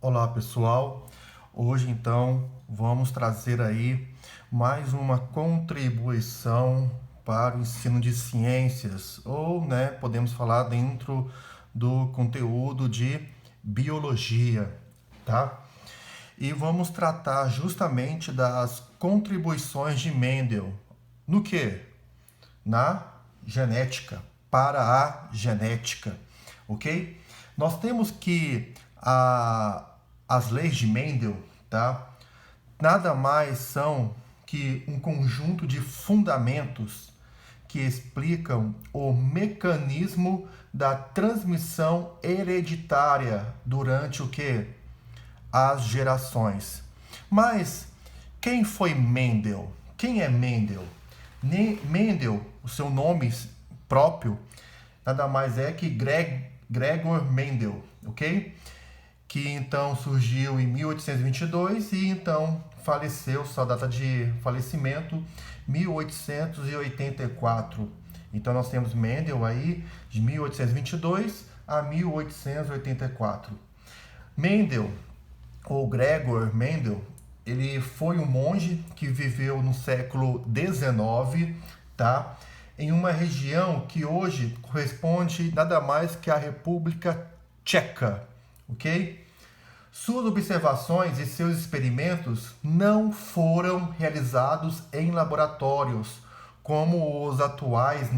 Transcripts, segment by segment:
Olá pessoal, hoje então vamos trazer aí mais uma contribuição para o ensino de ciências, ou podemos falar dentro do conteúdo de biologia, tá? E vamos tratar justamente das contribuições de Mendel. No que? Na genética, para a genética, ok? Nós temos que as leis de Mendel, tá? Nada mais são que um conjunto de fundamentos que explicam o mecanismo da transmissão hereditária durante o que? As gerações. Mas quem foi Mendel? Quem é Mendel? Mendel, o seu nome próprio, nada mais é que Gregor Mendel, ok? Que então surgiu em 1822 e então faleceu, sua data de falecimento, 1884. Então nós temos Mendel aí de 1822 a 1884. Mendel, ou Gregor Mendel, ele foi um monge que viveu no século XIX, tá? Em uma região que hoje corresponde nada mais que à República Tcheca, ok? Suas observações e seus experimentos não foram realizados em laboratórios como os atuais,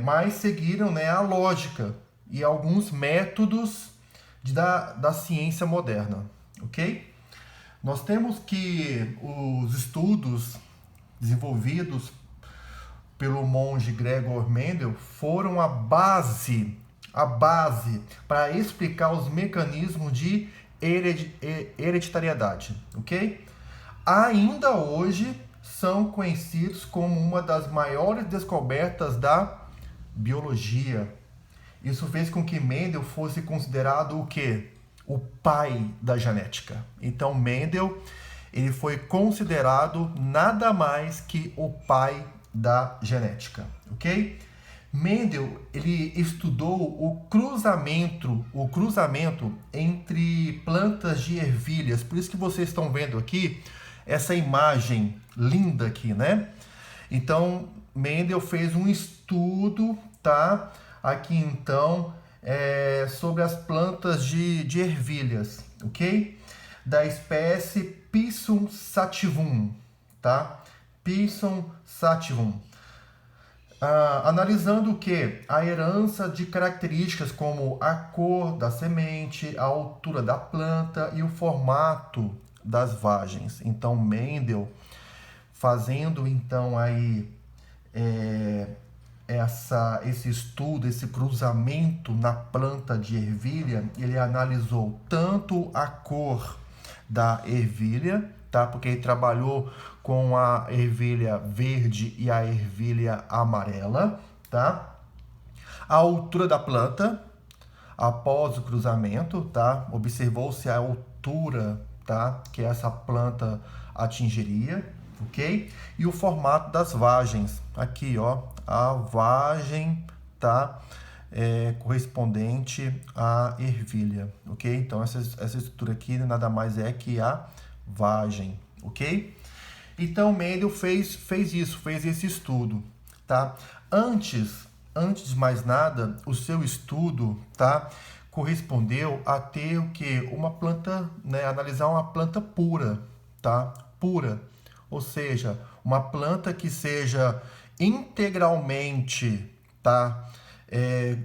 mas seguiram, a lógica e alguns métodos da ciência moderna, ok? Nós temos que os estudos desenvolvidos pelo monge Gregor Mendel foram a base para explicar os mecanismos de hereditariedade, ok? Ainda hoje são conhecidos como uma das maiores descobertas da biologia. Isso fez com que Mendel fosse considerado o quê? O pai da genética. Então Mendel, ele foi considerado nada mais que o pai da genética, ok? Mendel, ele estudou o cruzamento entre plantas de ervilhas. Por isso que vocês estão vendo aqui essa imagem linda aqui, né? Então, Mendel fez um estudo, tá? Aqui então, sobre as plantas de ervilhas, ok? Da espécie Pisum sativum, tá? Pisum sativum. Analisando o que? A herança de características como a cor da semente, a altura da planta e o formato das vagens. Então, Mendel, fazendo então aí esse estudo, esse cruzamento na planta de ervilha, ele analisou tanto a cor da ervilha, tá? Porque ele trabalhou com a ervilha verde e a ervilha amarela, tá? A altura da planta após o cruzamento, tá? Observou-se a altura, tá? Que essa planta atingiria, ok? E o formato das vagens, aqui, ó, a vagem, tá? Correspondente à ervilha, ok? Então essa estrutura aqui nada mais é que a vagem, ok? Então Mendel fez esse estudo, tá? Antes de mais nada, o seu estudo, tá, correspondeu a ter o que? Uma planta, analisar uma planta pura, tá? Pura, ou seja, uma planta que seja integralmente, tá?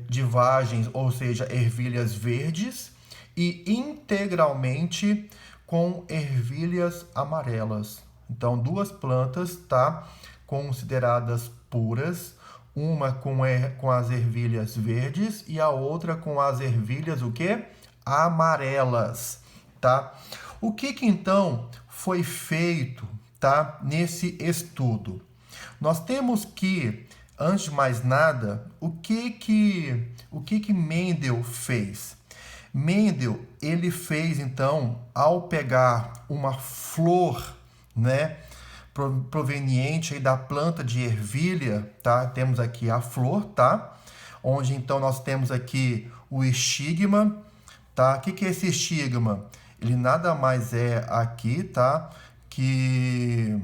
De vagens, ou seja, ervilhas verdes e integralmente com ervilhas amarelas. Então, duas plantas, tá, consideradas puras, uma com as ervilhas verdes e a outra com as ervilhas o quê? Amarelas, tá? O que então foi feito, tá, nesse estudo? Nós temos que, antes de mais nada, o que Mendel fez? Mendel, ele fez então, ao pegar uma flor, proveniente aí da planta de ervilha, tá? Temos aqui a flor, tá? Onde então nós temos aqui o estigma, tá? O que é esse estigma? Ele nada mais é aqui, tá? Que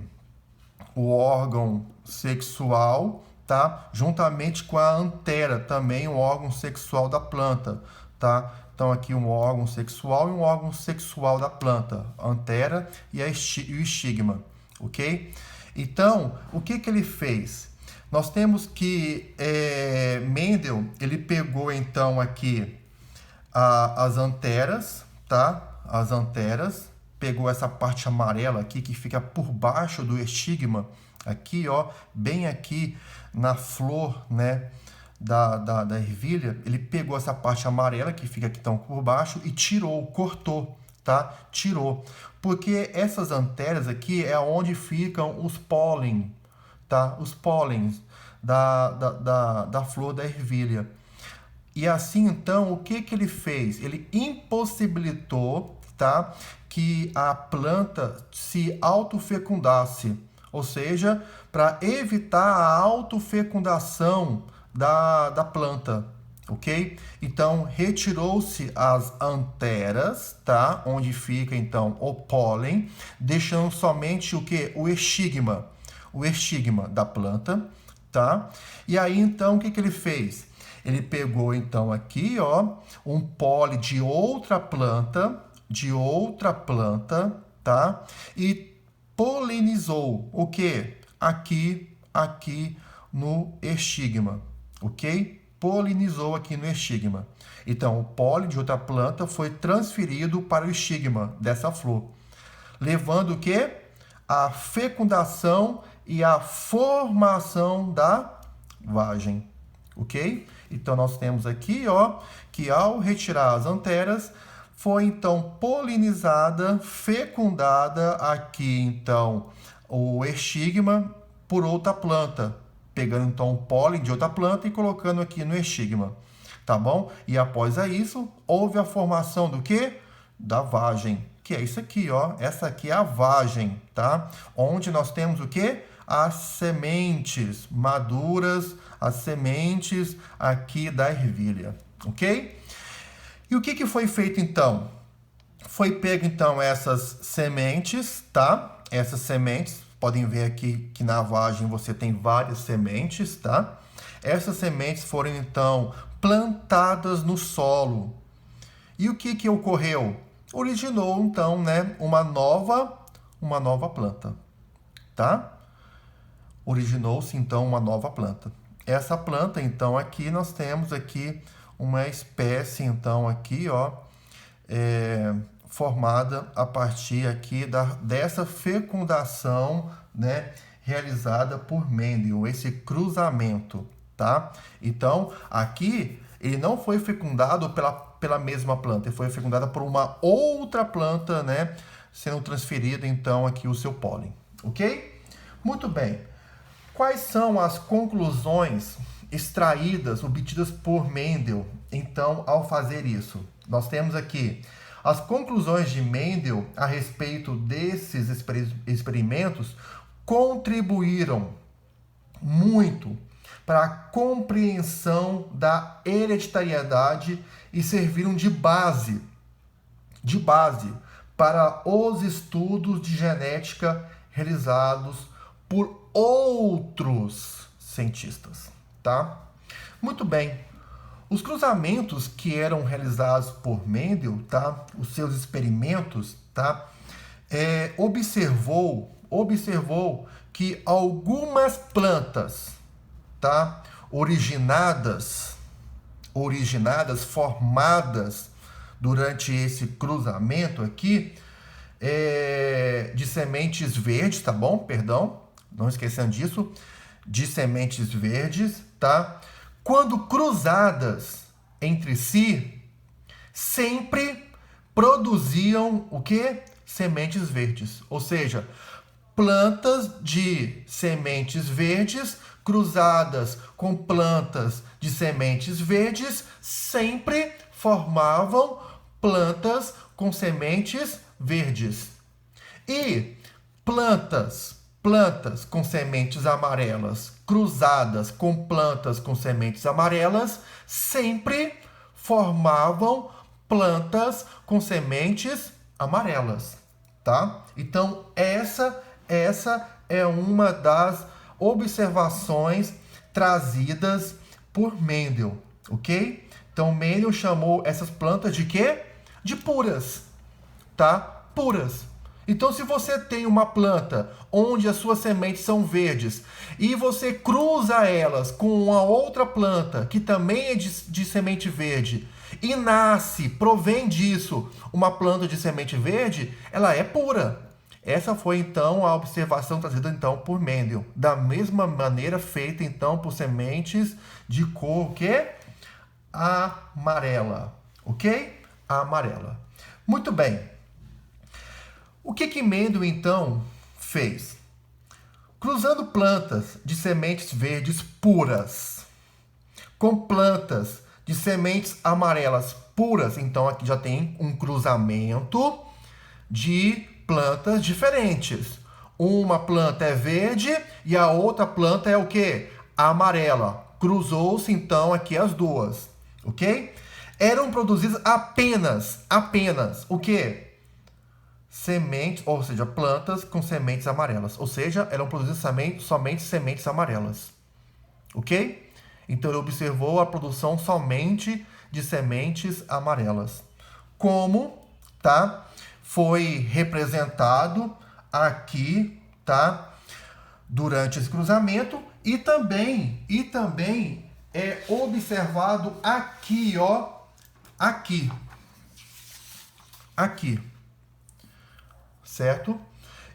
o órgão sexual, tá? Juntamente com a antera, também o órgão sexual da planta, tá? Então aqui um órgão sexual e um órgão sexual da planta, a antera e o estigma, ok? Então, o que ele fez? Nós temos que Mendel, ele pegou então aqui as anteras, tá? As anteras, pegou essa parte amarela aqui que fica por baixo do estigma, aqui, ó, bem aqui na flor, né, da ervilha. Ele pegou essa parte amarela que fica aqui tão por baixo e tirou, cortou, tá? Tirou. Porque essas anteras aqui é onde ficam os pólen, tá? Os pólens da flor da ervilha. E assim, então, o que ele fez? Ele impossibilitou, tá, que a planta se autofecundasse, ou seja, para evitar a autofecundação da planta, ok? Então, retirou-se as anteras, tá, onde fica, então, o pólen, deixando somente o que? O estigma da planta, tá? E aí, então, o que ele fez? Ele pegou, então, aqui, ó, um pólen de outra planta, tá? E polinizou o quê? Aqui no estigma, ok? Polinizou aqui no estigma. Então, o pólen de outra planta foi transferido para o estigma dessa flor, levando o quê? A fecundação e a formação da vagem, ok? Então, nós temos aqui, ó, que ao retirar as anteras, foi, então, polinizada, fecundada aqui, então, o estigma por outra planta, pegando, então, o pólen de outra planta e colocando aqui no estigma, tá bom? E após isso, houve a formação do quê? Da vagem, que é isso aqui, ó. Essa aqui é a vagem, tá? Onde nós temos o quê? As sementes maduras, as sementes aqui da ervilha, ok? E o que foi feito então? Foi pego então essas sementes, tá? Essas sementes, podem ver aqui que na vagem você tem várias sementes, tá? Essas sementes foram então plantadas no solo. E o que ocorreu? Originou então, né, uma nova planta, tá? Originou-se então uma nova planta. Essa planta, então, aqui nós temos aqui uma espécie, então, aqui, ó, formada a partir aqui dessa fecundação, né, realizada por Mendel, esse cruzamento, tá? Então, aqui, ele não foi fecundado pela mesma planta, ele foi fecundado por uma outra planta, né, sendo transferido, então, aqui o seu pólen, ok? Muito bem. Quais são as conclusões extraídas, obtidas por Mendel, então, ao fazer isso? Nós temos aqui as conclusões de Mendel a respeito desses experimentos contribuíram muito para a compreensão da hereditariedade e serviram de base para os estudos de genética realizados por outros cientistas, tá? Muito bem. Os cruzamentos que eram realizados por Mendel, tá? Os seus experimentos, tá? Observou que algumas plantas, tá? Originadas, formadas durante esse cruzamento aqui, de sementes verdes, tá bom? Perdão, não esquecendo disso, de sementes verdes, tá? Quando cruzadas entre si, sempre produziam o quê? Sementes verdes. Ou seja, plantas de sementes verdes cruzadas com plantas de sementes verdes sempre formavam plantas com sementes verdes. E plantas com sementes amarelas cruzadas com plantas com sementes amarelas sempre formavam plantas com sementes amarelas, tá? Então, essa é uma das observações trazidas por Mendel, ok? Então, Mendel chamou essas plantas de quê? De puras, tá? Puras. Então, se você tem uma planta onde as suas sementes são verdes e você cruza elas com uma outra planta que também é de semente verde e nasce, provém disso, uma planta de semente verde, ela é pura. Essa foi, então, a observação trazida, então, por Mendel. Da mesma maneira feita, então, por sementes de cor, o quê? Amarela. Ok? Amarela. Muito bem. O que Mendel, então, fez? Cruzando plantas de sementes verdes puras com plantas de sementes amarelas puras, então aqui já tem um cruzamento de plantas diferentes. Uma planta é verde e a outra planta é o quê? Amarela. Cruzou-se, então, aqui as duas, ok? Eram produzidas apenas, o quê? Sementes, ou seja, plantas com sementes amarelas. Ou seja, eram produzidas somente sementes amarelas. Ok? Então, ele observou a produção somente de sementes amarelas. Como, tá? Foi representado aqui, tá? Durante esse cruzamento. E também é observado aqui, ó. Aqui. Certo?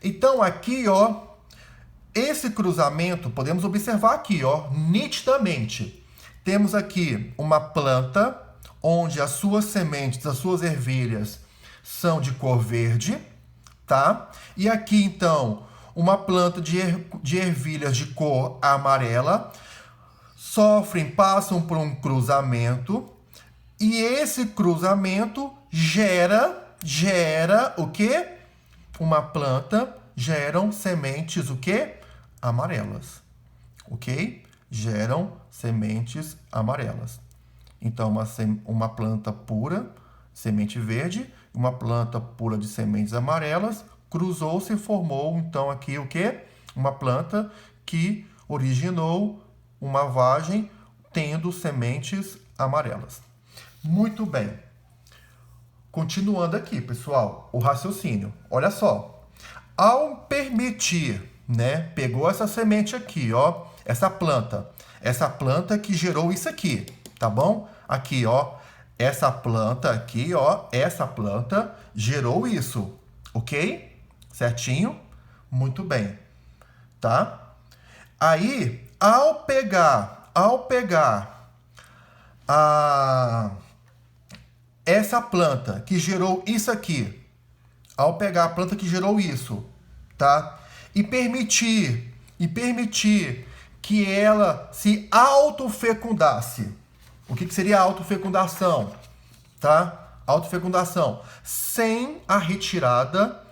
Então, aqui, ó, esse cruzamento, podemos observar aqui, ó, nitidamente. Temos aqui uma planta onde as suas sementes, as suas ervilhas são de cor verde, tá? E aqui, então, uma planta de ervilhas de cor amarela, passam por um cruzamento, e esse cruzamento gera o quê? Uma planta, geram sementes o quê? Amarelas, ok? Geram sementes amarelas. Então, uma planta pura, semente verde, uma planta pura de sementes amarelas, cruzou-se e formou, então, aqui o quê? Uma planta que originou uma vagem tendo sementes amarelas. Muito bem. Continuando aqui, pessoal, o raciocínio. Olha só. Ao permitir, né? Pegou essa semente aqui, ó. Essa planta que gerou isso aqui, tá bom? Aqui, ó. Essa planta aqui, ó. Essa planta gerou isso, ok? Certinho? Muito bem. Tá? Aí, ao pegar essa planta que gerou isso aqui, ao pegar a planta que gerou isso, tá? E permitir que ela se autofecundasse. O que seria a autofecundação? Tá? Autofecundação sem a retirada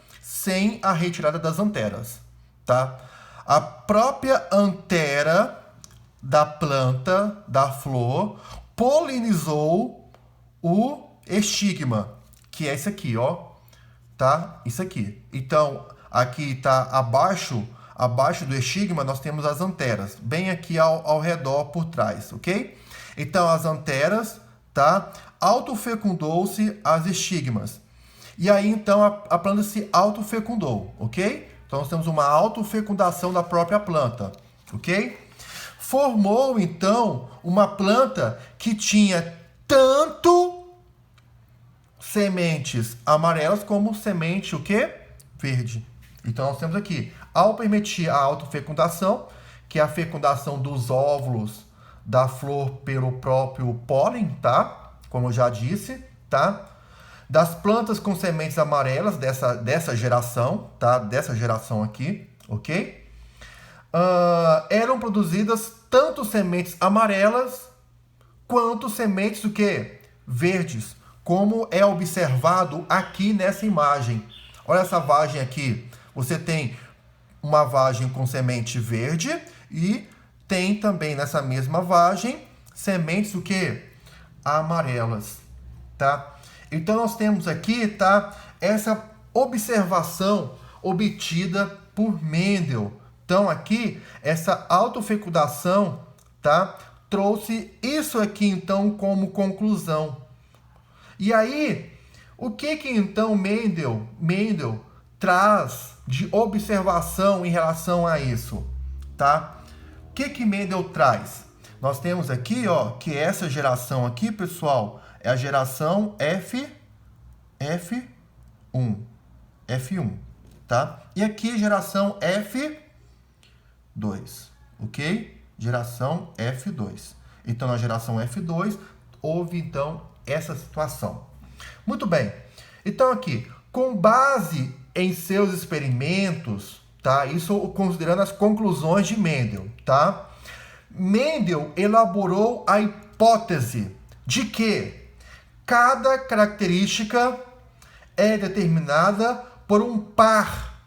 das anteras, tá? A própria antera da planta, da flor, polinizou o estigma, que é esse aqui, ó, tá? Isso aqui. Então, aqui tá abaixo do estigma, nós temos as anteras, bem aqui ao redor por trás, ok? Então, as anteras, tá? Autofecundou-se as estigmas. E aí, então, a planta se autofecundou, ok? Então, nós temos uma autofecundação da própria planta, ok? Formou, então, uma planta que tinha tanto sementes amarelas como semente o quê? Verde. Então, nós temos aqui, ao permitir a autofecundação, que é a fecundação dos óvulos da flor pelo próprio pólen, tá? Como eu já disse, tá? Das plantas com sementes amarelas dessa geração, tá? Dessa geração aqui, ok? Eram produzidas tanto sementes amarelas quanto sementes o quê? Verdes, como é observado aqui nessa imagem. Olha essa vagem aqui. Você tem uma vagem com semente verde e tem também nessa mesma vagem sementes o quê? Amarelas, tá? Então nós temos aqui, tá, essa observação obtida por Mendel. Então aqui, essa autofecundação, tá, trouxe isso aqui então como conclusão. E aí, o que então Mendel traz de observação em relação a isso, tá? O que Mendel traz? Nós temos aqui, ó, que essa geração aqui, pessoal, é a geração F1, tá? E aqui geração F2, ok? Geração F2. Então, na geração F2, houve, então, essa situação. Muito bem. Então, aqui, com base em seus experimentos, tá? Isso considerando as conclusões de Mendel, tá? Mendel elaborou a hipótese de que cada característica é determinada por um par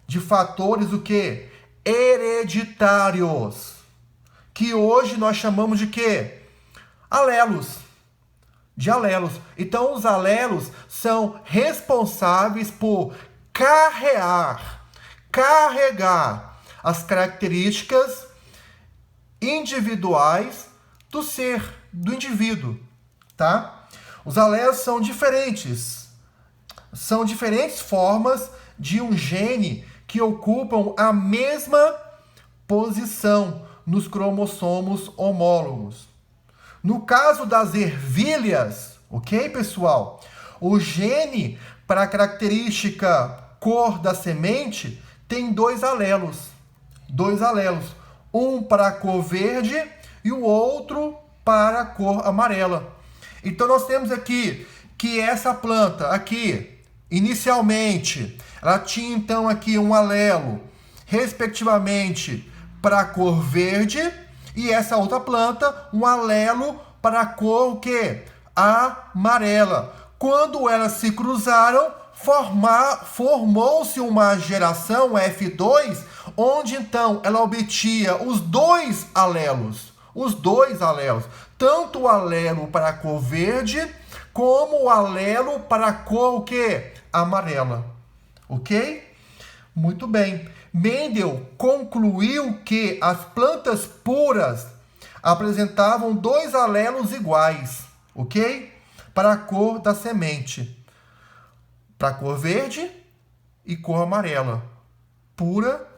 de fatores o quê? Hereditários, que hoje nós chamamos de quê? Alelos. De alelos. Então, os alelos são responsáveis por carregar as características individuais do ser, do indivíduo, tá? Os alelos são diferentes formas de um gene que ocupam a mesma posição nos cromossomos homólogos. No caso das ervilhas, ok, pessoal? O gene para a característica cor da semente tem dois alelos. Um para a cor verde e o outro para a cor amarela. Então nós temos aqui que essa planta aqui, inicialmente, ela tinha então aqui um alelo, respectivamente, para a cor verde, e essa outra planta, um alelo para a cor o quê? Amarela. Quando elas se cruzaram, formou-se uma geração F2, onde então ela obtinha os dois alelos, tanto o alelo para a cor verde, como o alelo para a cor o quê? Amarela. Ok? Muito bem. Mendel concluiu que as plantas puras apresentavam dois alelos iguais, ok? Para a cor da semente. Para a cor verde e cor amarela. Pura.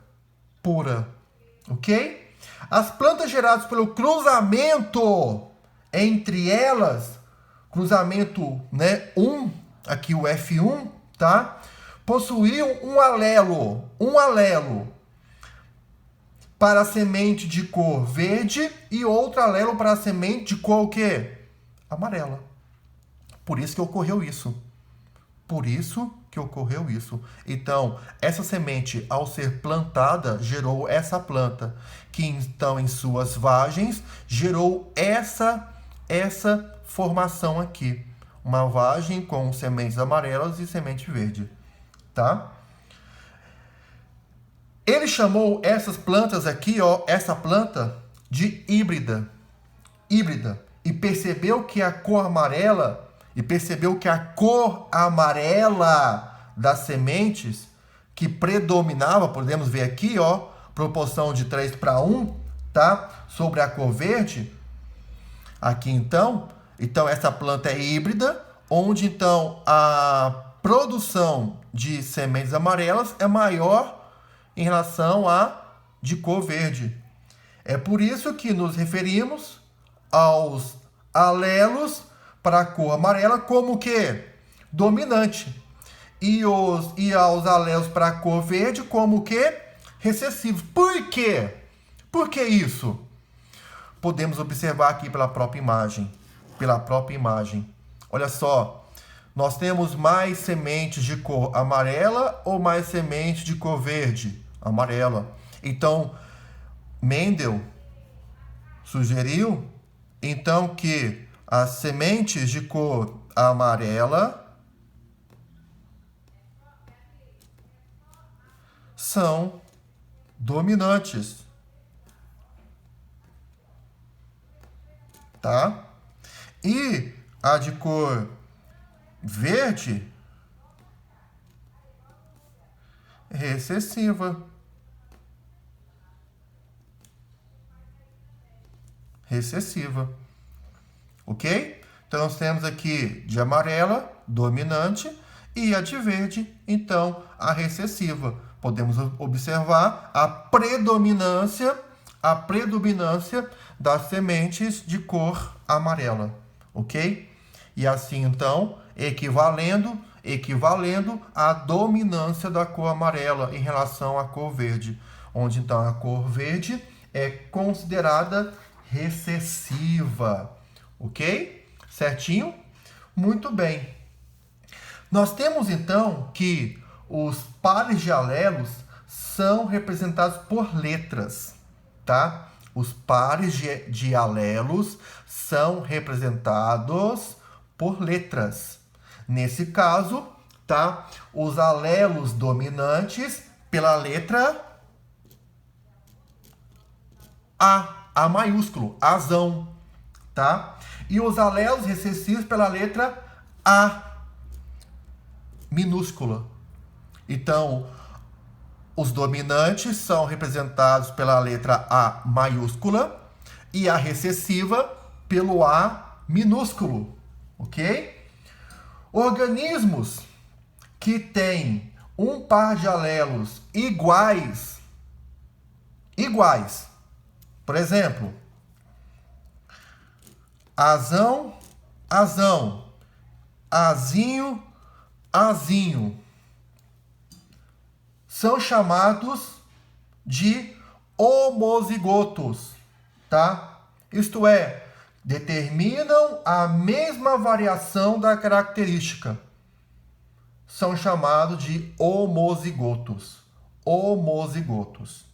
Ok? As plantas geradas pelo cruzamento entre elas, cruzamento, né, 1, aqui o F1, tá? Possuíam um alelo para a semente de cor verde e outro alelo para a semente de cor o quê? Amarela. Por isso que ocorreu isso. Então, essa semente, ao ser plantada, gerou essa planta, que então, em suas vagens, gerou essa formação aqui. Uma vagem com sementes amarelas e semente verde. Tá? Ele chamou essas plantas aqui, ó, essa planta de híbrida. E percebeu que a cor amarela das sementes que predominava, podemos ver aqui, ó, proporção de 3:1, tá? Sobre a cor verde. Aqui então essa planta é híbrida, onde então a produção de sementes amarelas é maior em relação à de cor verde. É por isso que nos referimos aos alelos para a cor amarela como que dominante e aos alelos para a cor verde como que recessivos. Por quê? Por que isso? Podemos observar aqui pela própria imagem. Olha só. Nós temos mais sementes de cor amarela ou mais sementes de cor verde? Amarela. Então, Mendel sugeriu então que as sementes de cor amarela são dominantes. Tá? E a de cor verde, recessiva. Recessiva. Ok? Então, nós temos aqui de amarela, dominante, e a de verde, então, a recessiva. Podemos observar a predominância das sementes de cor amarela. Ok? E assim, então, equivalendo à dominância da cor amarela em relação à cor verde, onde, então, a cor verde é considerada recessiva. Ok? Certinho? Muito bem. Nós temos, então, que os pares de alelos são representados por letras, tá? Os pares de alelos são representados por letras. Nesse caso, tá? Os alelos dominantes pela letra A maiúsculo, azão, tá? E os alelos recessivos pela letra A minúscula. Então, os dominantes são representados pela letra A maiúscula e a recessiva pelo A minúsculo, ok? Organismos que têm um par de alelos iguais, por exemplo, azão, azão, azinho, azinho, são chamados de homozigotos, tá? Isto é, determinam a mesma variação da característica. São chamados de homozigotos. Homozigotos.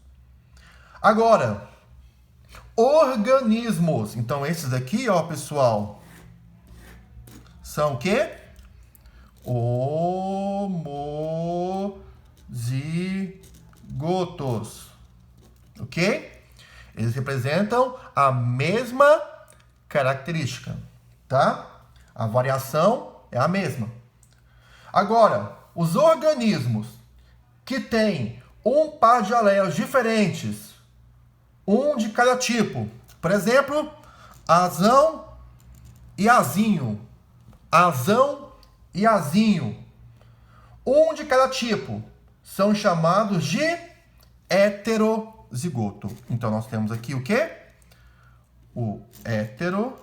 Agora, organismos. Então, esses aqui, ó, pessoal, são o quê? Homozigotos. Ok? Eles representam a mesma característica, tá? A variação é a mesma. Agora, os organismos que têm um par de alelos diferentes, um de cada tipo, por exemplo, azão e azinho, azão e azinho, um de cada tipo, são chamados de heterozigoto. Então, nós temos aqui o quê? O heterozigoto.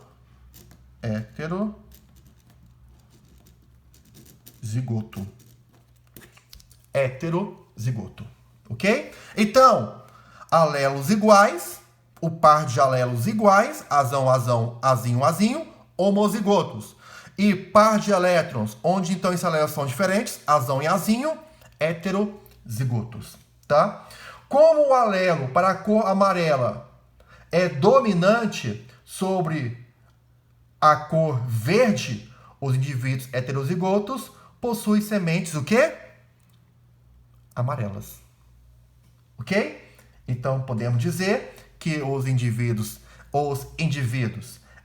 Heterozigoto. Ok? Então, alelos iguais, o par de alelos iguais, azão, azão, azinho, azinho, homozigotos. E par de elétrons, onde então esses alelos são diferentes, azão e azinho, heterozigotos, tá? Como o alelo para a cor amarela é dominante sobre a cor verde, os indivíduos heterozigotos possuem sementes o quê? Amarelas. Ok? Então, podemos dizer que os indivíduos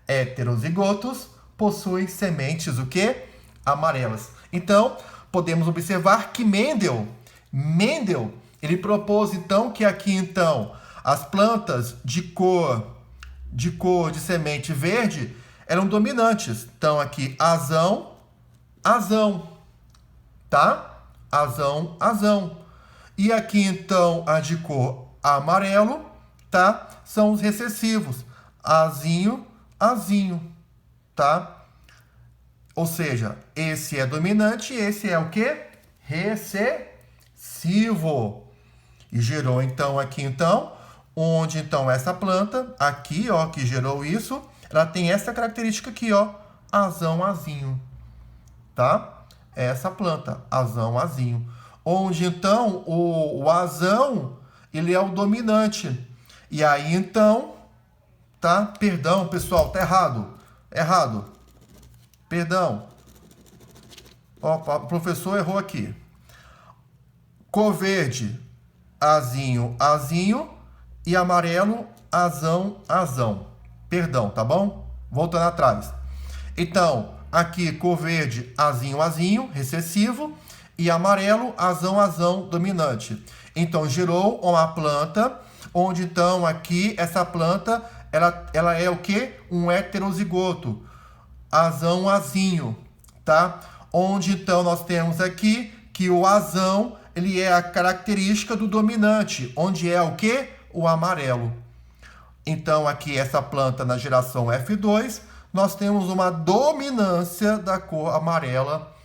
heterozigotos possuem sementes o quê? Amarelas. Então, podemos observar que Mendel, ele propôs, então, que aqui, então, as plantas de semente verde eram dominantes. Então, aqui, azão, azão, tá? Azão, azão. E aqui, então, a de cor amarelo, tá? São os recessivos. Azinho, azinho, tá? Ou seja, esse é dominante e esse é o quê? Recessivo. E gerou, então, aqui, então, onde, então, essa planta, aqui, ó, que gerou isso, ela tem essa característica aqui, ó, azão, azinho, tá? Essa planta, azão, azinho. Onde, então, o azão, ele é o dominante. E aí, então, tá? Perdão, pessoal, tá errado. Errado. Perdão. Ó, o professor errou aqui. Cor verde, azinho, azinho. E amarelo, azão, azão. Perdão, tá bom? Voltando atrás. Então, aqui cor verde, azinho, azinho, recessivo, e amarelo, azão, azão, dominante. Então, gerou uma planta, onde então aqui, essa planta, ela é o quê? Um heterozigoto, azão, azinho, tá? Onde então nós temos aqui que o azão, ele é a característica do dominante, onde é o quê? O amarelo. Então, aqui, essa planta na geração F2, nós temos uma dominância da cor amarela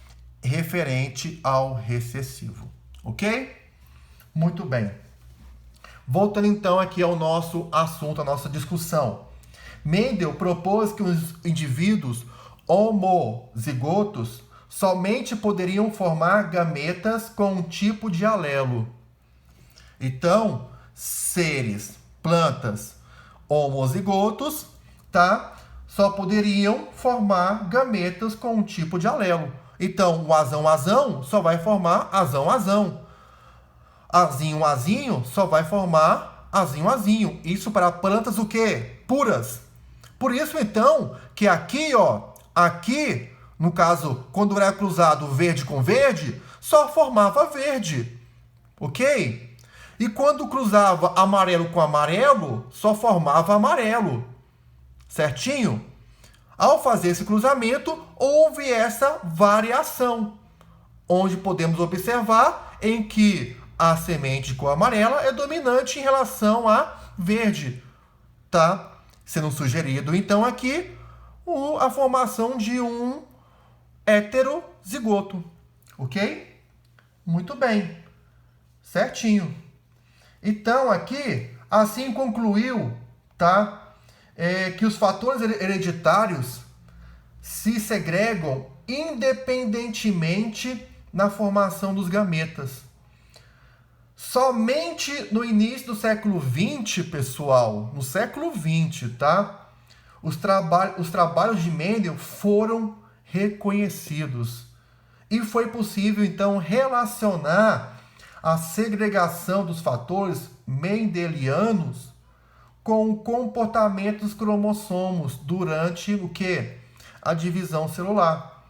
referente ao recessivo. Ok? Muito bem. Voltando, então, aqui ao nosso assunto, à nossa discussão. Mendel propôs que os indivíduos homozigotos somente poderiam formar gametas com um tipo de alelo. Então, seres, plantas homozigotos, tá? Só poderiam formar gametas com um tipo de alelo. Então, o azão-azão só vai formar azão-azão. Azinho-azinho só vai formar azinho-azinho. Isso para plantas o quê? Puras. Por isso, então, que aqui, ó, aqui, no caso, quando era cruzado verde com verde, só formava verde. Ok? E quando cruzava amarelo com amarelo, só formava amarelo. Certinho? Ao fazer esse cruzamento, houve essa variação, onde podemos observar em que a semente com amarela é dominante em relação a verde, tá? Sendo sugerido, então, aqui, a formação de um heterozigoto, ok? Muito bem, certinho. Então, aqui, assim concluiu, tá? Que os fatores hereditários se segregam independentemente na formação dos gametas. Somente no início do século XX, pessoal, no século XX, tá? Os trabalhos de Mendel foram reconhecidos. E foi possível, então, relacionar a segregação dos fatores mendelianos com o comportamento dos cromossomos durante o quê? A divisão celular.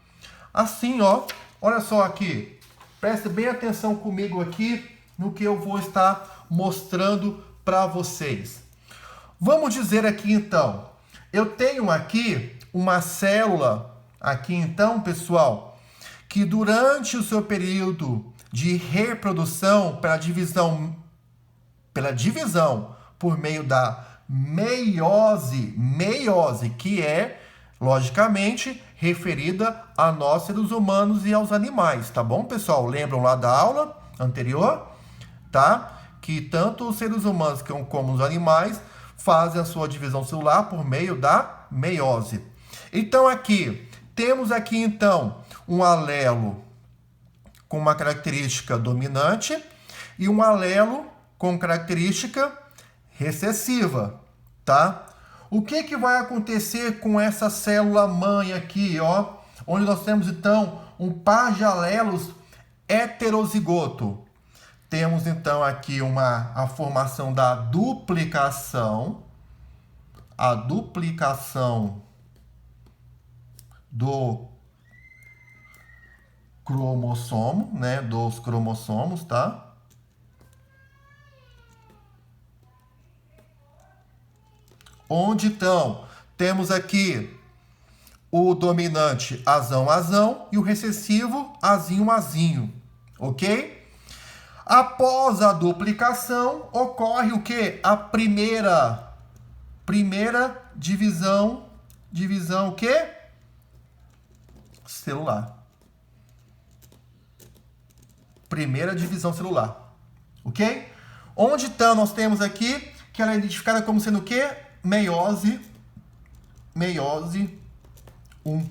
Assim, ó, olha só aqui. Preste bem atenção comigo aqui no que eu vou estar mostrando para vocês. Vamos dizer aqui, então, eu tenho aqui uma célula, aqui então, pessoal, que durante o seu período de reprodução, pela divisão por meio da meiose, que é, logicamente, referida a nós, seres humanos, e aos animais, tá bom, pessoal? Lembram lá da aula anterior, tá? Que tanto os seres humanos como os animais fazem a sua divisão celular por meio da meiose. Então, aqui, temos aqui, então, um alelo com uma característica dominante e um alelo com característica recessiva, tá? O que vai acontecer com essa célula mãe aqui, ó? Onde nós temos, então, um par de alelos heterozigoto. Temos, então, aqui a formação da duplicação. A duplicação do cromossomo, né? Dos cromossomos, tá? Onde, então, temos aqui o dominante azão-azão e o recessivo azinho-azinho, ok? Após a duplicação, ocorre o quê? A primeira divisão o quê? Celular. Primeira divisão celular, ok? Onde, então, nós temos aqui que ela é identificada como sendo o quê? Meiose 1.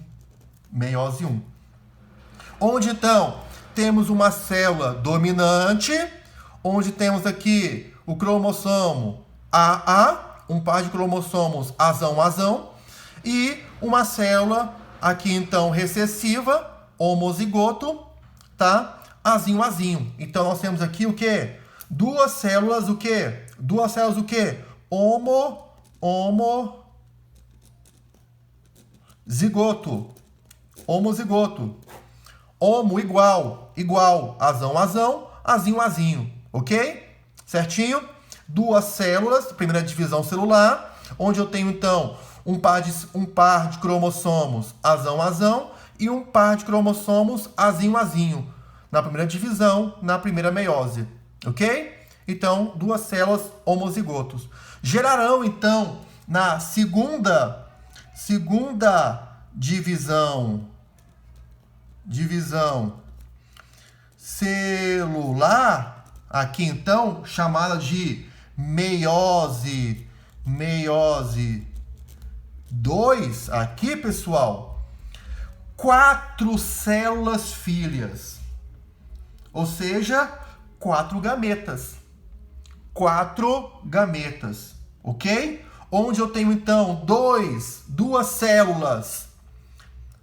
Onde, então, temos uma célula dominante, onde temos aqui o cromossomo AA, um par de cromossomos azão-azão, e uma célula aqui, então, recessiva, homozigoto, tá? Azinho-azinho. Então, nós temos aqui o quê? Duas células o quê? Homozigoto. homozigoto. Homo igual, igual, azão, azão, azinho, azinho, ok? Certinho? Duas células, primeira divisão celular, onde eu tenho, então, um par de cromossomos azão, azão, e um par de cromossomos azinho, azinho, na primeira divisão, na primeira meiose, ok? Então, duas células homozigotos. Gerarão, então, na segunda divisão celular, aqui então, chamada de meiose 2, aqui, pessoal, 4 células filhas, ou seja, 4 gametas. 4 gametas, ok? Onde eu tenho, então, duas células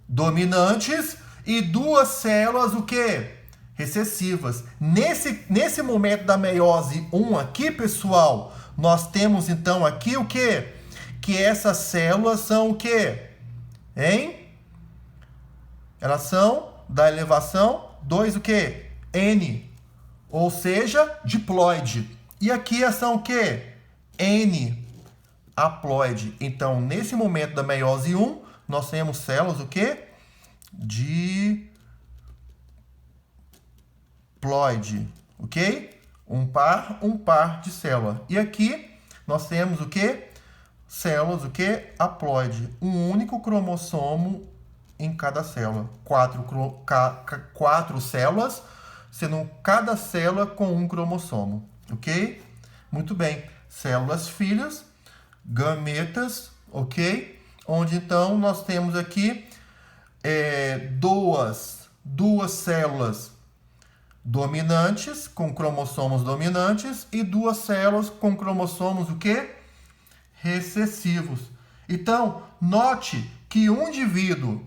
dominantes e 2 células, o quê? Recessivas. Nesse momento da meiose 1 aqui, pessoal, nós temos, então, aqui o quê? Que essas células são o quê? Hein? Elas são da elevação 2, o quê? N, ou seja, diploide. E aqui elas são o quê? N, haploide. Então, nesse momento da meiose 1, nós temos células o quê? Diploide, ok? Um par de célula. E aqui nós temos o quê? Células o quê? Haploide. Um único cromossomo em cada célula. 4 células, sendo cada célula com um cromossomo, ok? Muito bem. Células filhas, gametas, ok? Onde então nós temos aqui duas células dominantes, com cromossomos dominantes, e 2 células com cromossomos o quê? Recessivos. Então, note que um indivíduo,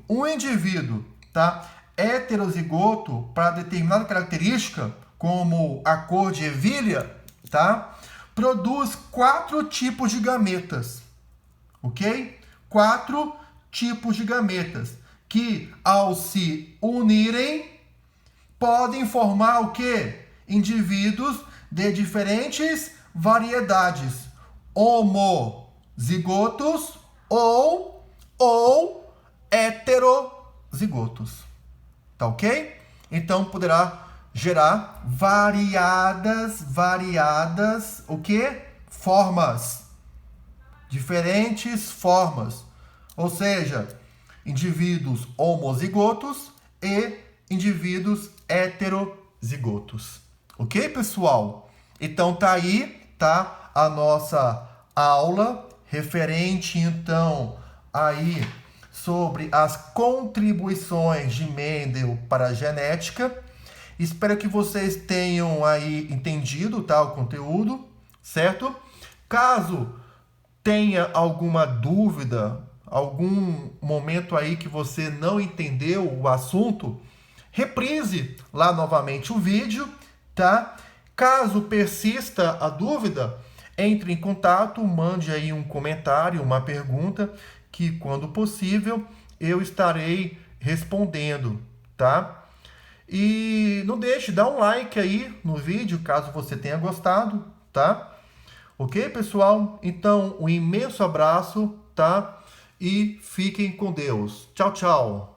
tá? Heterozigoto, para determinada característica, como a cor de ervilha, tá? Produz 4 tipos de gametas, ok? 4 tipos de gametas, que ao se unirem, podem formar o quê? Indivíduos de diferentes variedades, homozigotos ou heterozigotos. Tá ok? Então poderá gerar variadas, o quê? Formas. Diferentes formas. Ou seja, indivíduos homozigotos e indivíduos heterozigotos. Ok, pessoal? Então tá aí, tá? A nossa aula referente, então, aí sobre as contribuições de Mendel para a genética. Espero que vocês tenham aí entendido, tá, o conteúdo, certo? Caso tenha alguma dúvida, algum momento aí que você não entendeu o assunto, reprise lá novamente o vídeo, tá? Caso persista a dúvida, entre em contato, mande aí um comentário, uma pergunta, que quando possível eu estarei respondendo, tá? E não deixe, dá um like aí no vídeo, caso você tenha gostado, tá? Ok, pessoal? Então, um imenso abraço, tá? E fiquem com Deus. Tchau, tchau.